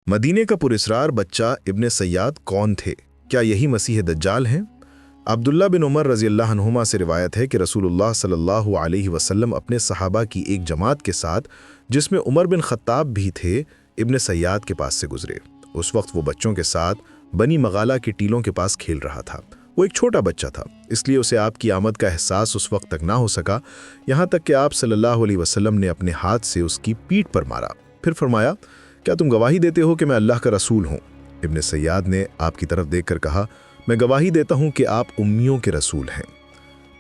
مدینے کا پراسرار بچہ ابن سیاد کون تھے؟ کیا یہی مسیح دجال ہیں؟ عبداللہ بن عمر رضی اللہ عنہما سے روایت ہے کہ رسول اللہ صلی اللہ علیہ وسلم اپنے صحابہ کی ایک جماعت کے ساتھ، جس میں عمر بن خطاب بھی تھے، ابن سیاد کے پاس سے گزرے۔ اس وقت وہ بچوں کے ساتھ بنی مغالہ کے ٹیلوں کے پاس کھیل رہا تھا۔ وہ ایک چھوٹا بچہ تھا، اس لیے اسے آپ کی آمد کا احساس اس وقت تک نہ ہو سکا، یہاں تک کہ آپ صلی اللہ علیہ وسلم نے اپنے ہاتھ سے اس کی پیٹھ پر مارا، پھر فرمایا، کیا تم گواہی دیتے ہو کہ میں اللہ کا رسول ہوں؟ ابن سیاد نے آپ کی طرف دیکھ کر کہا، میں گواہی دیتا ہوں کہ آپ امیوں کے رسول ہیں۔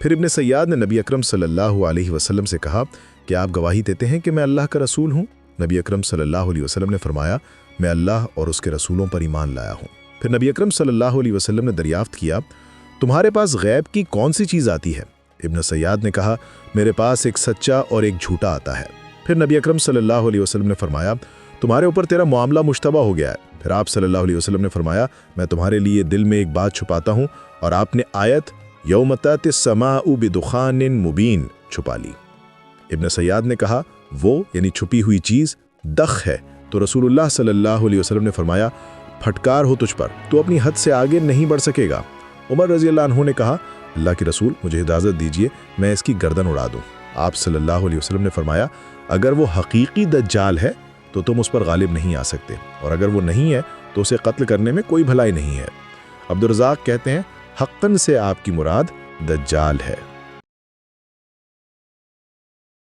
پھر ابن سیاد نے نبی اکرم صلی اللہ علیہ وسلم سے کہا کہ آپ گواہی دیتے ہیں کہ میں اللہ کا رسول ہوں؟ نبی اکرم صلی اللہ علیہ وسلم نے فرمایا، میں اللہ اور اس کے رسولوں پر ایمان لایا ہوں۔ پھر نبی اکرم صلی اللہ علیہ وسلم نے دریافت کیا، تمہارے پاس غیب کی کون سی چیز آتی ہے؟ ابن سیاد نے کہا، میرے پاس ایک سچا اور ایک جھوٹا آتا ہے۔ پھر نبی اکرم صلی اللہ علیہ وسلم نے فرمایا، تمہارے اوپر تیرا معاملہ مشتبہ ہو گیا ہے۔ پھر آپ صلی اللہ علیہ وسلم نے فرمایا، میں تمہارے لیے دل میں ایک بات چھپاتا ہوں، اور آپ نے آیت یوم تأتی السماء بدخان مبین چھپا لی۔ ابن سیاد نے کہا، وہ یعنی چھپی ہوئی چیز دخ ہے۔ تو رسول اللہ صلی اللہ علیہ وسلم نے فرمایا، پھٹکار ہو تجھ پر، تو اپنی حد سے آگے نہیں بڑھ سکے گا۔ عمر رضی اللہ عنہ نے کہا، اللہ کے رسول، مجھے اجازت دیجیے، میں اس کی گردن اڑا دوں۔ آپ صلی اللہ علیہ وسلم نے فرمایا، اگر وہ حقیقی دجال ہے تو تم اس پر غالب نہیں آ سکتے، اور اگر وہ نہیں ہے تو اسے قتل کرنے میں کوئی بھلائی نہیں ہے۔ عبدالرزاق کہتے ہیں، حقاً سے آپ کی مراد دجال ہے۔